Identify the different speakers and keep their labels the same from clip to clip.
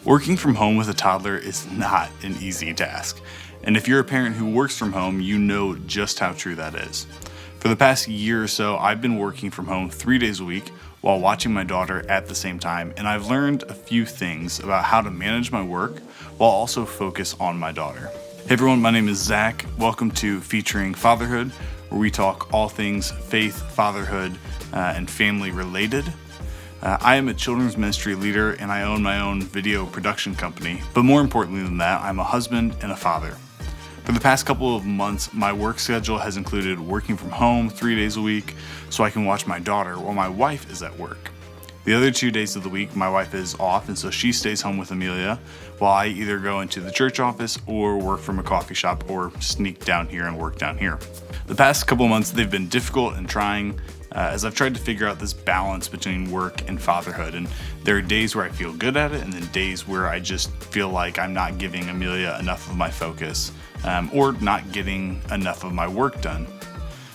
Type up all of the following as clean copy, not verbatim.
Speaker 1: Working from home with a toddler is not an easy task. And if you're a parent who works from home, you know just how true that is. For the past year or so, I've been working from home 3 days a week while watching my daughter at the same time, and I've learned a few things about how to manage my work while also focus on my daughter. Hey everyone, my name is Zach. Welcome to Featuring Fatherhood, where we talk all things faith, fatherhood, and family related. I am a children's ministry leader and I own my own video production company, but more importantly than that, I'm a husband and a father. For the past couple of months, my work schedule has included working from home 3 days a week so I can watch my daughter while my wife is at work. The other 2 days of the week, my wife is off, and so she stays home with Amelia while I either go into the church office or work from a coffee shop or sneak down here and work down here. The past couple of months, they've been difficult and trying as I've tried to figure out this balance between work and fatherhood. And there are days where I feel good at it, and then days where I just feel like I'm not giving Amelia enough of my focus or not getting enough of my work done.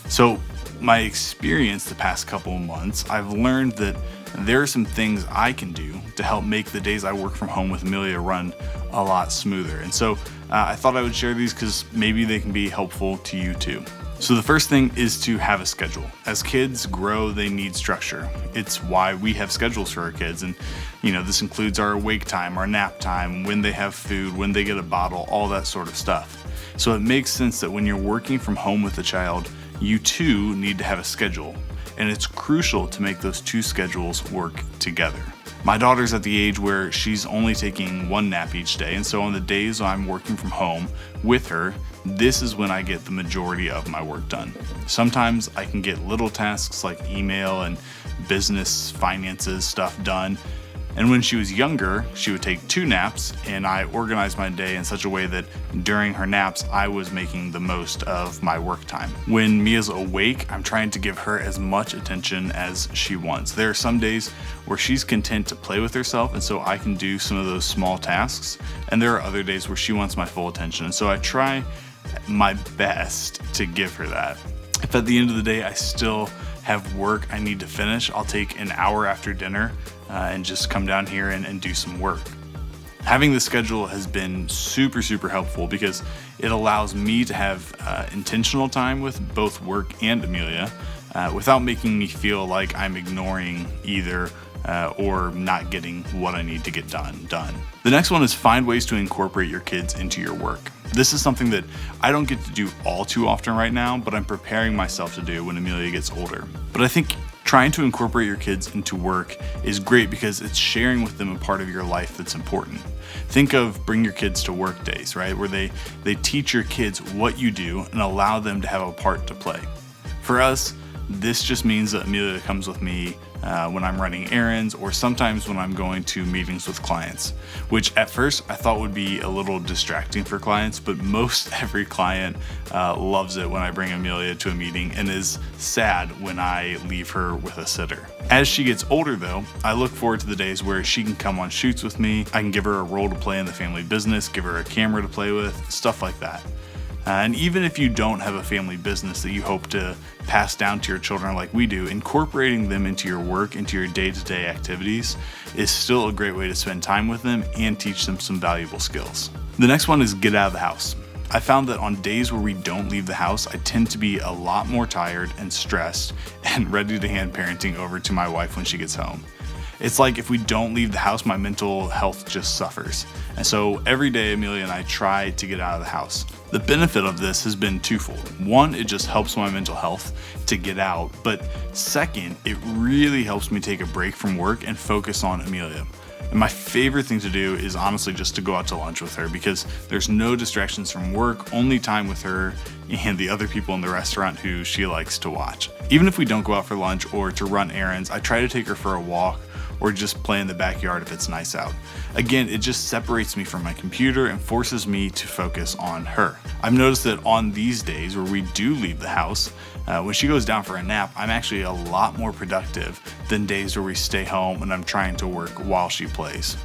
Speaker 1: So my experience the past couple of months, I've learned that there are some things I can do to help make the days I work from home with Amelia run a lot smoother. And so I thought I would share these because maybe they can be helpful to you too. So the first thing is to have a schedule. As kids grow, they need structure. It's why we have schedules for our kids. And, this includes our wake time, our nap time, when they have food, when they get a bottle, all that sort of stuff. So it makes sense that when you're working from home with a child, you too need to have a schedule. And it's crucial to make those two schedules work together. My daughter's at the age where she's only taking one nap each day, and so on the days I'm working from home with her, this is when I get the majority of my work done. Sometimes I can get little tasks like email and business finances stuff done. And when she was younger, she would take 2 naps, and I organized my day in such a way that during her naps, I was making the most of my work time. When Mia's awake, I'm trying to give her as much attention as she wants. There are some days where she's content to play with herself, and so I can do some of those small tasks. And there are other days where she wants my full attention, and so I try my best to give her that. If at the end of the day I still have work I need to finish, I'll take an hour after dinner and just come down here and do some work. Having the schedule has been super helpful because it allows me to have intentional time with both work and Amelia without making me feel like I'm ignoring either or not getting what I need to get done. The next one is find ways to incorporate your kids into your work. This is something that I don't get to do all too often right now, but I'm preparing myself to do when Amelia gets older. But I think trying to incorporate your kids into work is great because it's sharing with them a part of your life that's important. Think of bring your kids to work days, right? Where they teach your kids what you do and allow them to have a part to play. For us, this just means that Amelia comes with me when I'm running errands or sometimes when I'm going to meetings with clients, which at first I thought would be a little distracting for clients, but most every client loves it when I bring Amelia to a meeting and is sad when I leave her with a sitter. As she gets older though, I look forward to the days where she can come on shoots with me. I can give her a role to play in the family business, give her a camera to play with, stuff like that. And even if you don't have a family business that you hope to pass down to your children like we do, incorporating them into your work, into your day-to-day activities is still a great way to spend time with them and teach them some valuable skills. The next one is get out of the house. I found that on days where we don't leave the house, I tend to be a lot more tired and stressed and ready to hand parenting over to my wife when she gets home. It's like if we don't leave the house, my mental health just suffers. And so every day, Amelia and I try to get out of the house. The benefit of this has been twofold. One, it just helps my mental health to get out. But second, it really helps me take a break from work and focus on Amelia. And my favorite thing to do is honestly just to go out to lunch with her because there's no distractions from work, only time with her and the other people in the restaurant who she likes to watch. Even if we don't go out for lunch or to run errands, I try to take her for a walk or just play in the backyard if it's nice out. Again, it just separates me from my computer and forces me to focus on her. I've noticed that on these days where we do leave the house, when she goes down for a nap, I'm actually a lot more productive than days where we stay home and I'm trying to work while she plays.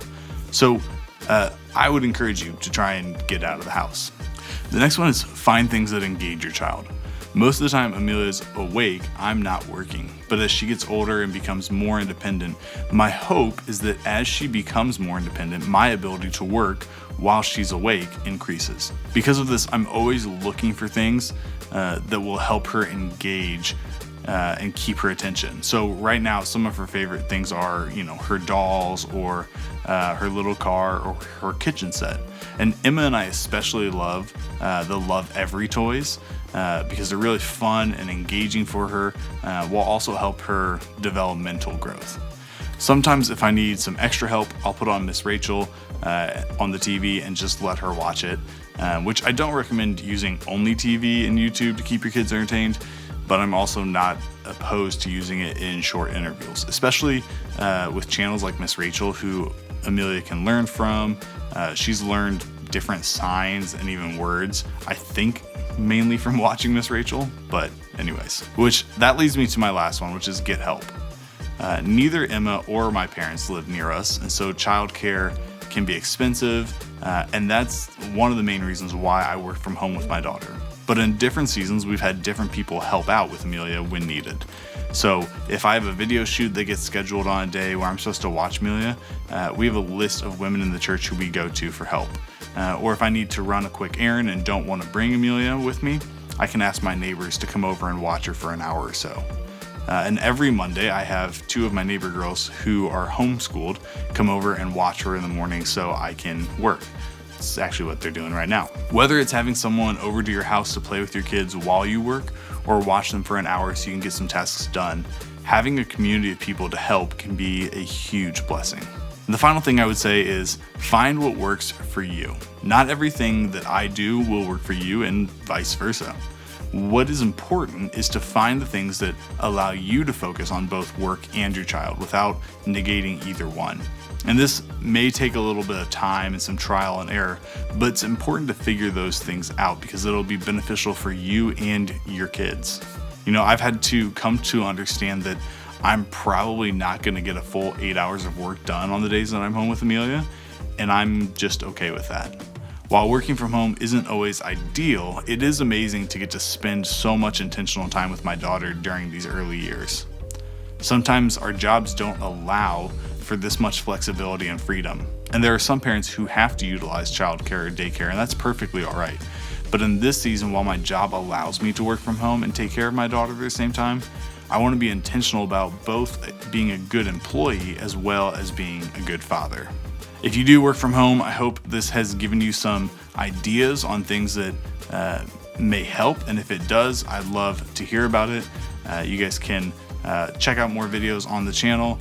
Speaker 1: So I would encourage you to try and get out of the house. The next one is find things that engage your child. Most of the time Amelia's awake, I'm not working. But as she gets older and becomes more independent, my hope is that as she becomes more independent, my ability to work while she's awake increases. Because of this, I'm always looking for things that will help her engage and keep her attention. So right now, some of her favorite things are, her dolls or her little car or her kitchen set. And Emma and I especially love the Love Every toys because they're really fun and engaging for her, while also help her developmental growth. Sometimes if I need some extra help, I'll put on Miss Rachel on the TV and just let her watch it, which I don't recommend using only TV and YouTube to keep your kids entertained, but I'm also not opposed to using it in short intervals, especially with channels like Miss Rachel, who Amelia can learn from. She's learned different signs and even words, I think mainly from watching Miss Rachel, but anyways. Which that leads me to my last one, which is get help. Neither Emma or my parents live near us, and so childcare can be expensive, and that's one of the main reasons why I work from home with my daughter. But in different seasons, we've had different people help out with Amelia when needed. So if I have a video shoot that gets scheduled on a day where I'm supposed to watch Amelia, we have a list of women in the church who we go to for help. Or if I need to run a quick errand and don't want to bring Amelia with me, I can ask my neighbors to come over and watch her for an hour or so. And every Monday, I have two of my neighbor girls who are homeschooled come over and watch her in the morning so I can work. It's actually what they're doing right now. Whether it's having someone over to your house to play with your kids while you work or watch them for an hour so you can get some tasks done, having a community of people to help can be a huge blessing. And the final thing I would say is find what works for you. Not everything that I do will work for you and vice versa. What is important is to find the things that allow you to focus on both work and your child without negating either one. And this may take a little bit of time and some trial and error, but it's important to figure those things out because it'll be beneficial for you and your kids. I've had to come to understand that I'm probably not going to get a full 8 hours of work done on the days that I'm home with Amelia, and I'm just okay with that. While working from home isn't always ideal, it is amazing to get to spend so much intentional time with my daughter during these early years. Sometimes our jobs don't allow for this much flexibility and freedom, and there are some parents who have to utilize childcare or daycare, and that's perfectly all right. But in this season, while my job allows me to work from home and take care of my daughter at the same time, I want to be intentional about both being a good employee as well as being a good father. If you do work from home, I hope this has given you some ideas on things that may help. And if it does, I'd love to hear about it. You guys can check out more videos on the channel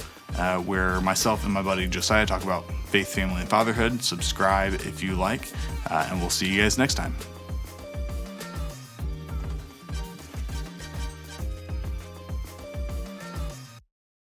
Speaker 1: where myself and my buddy Josiah talk about faith, family, and fatherhood. Subscribe if you like, and we'll see you guys next time.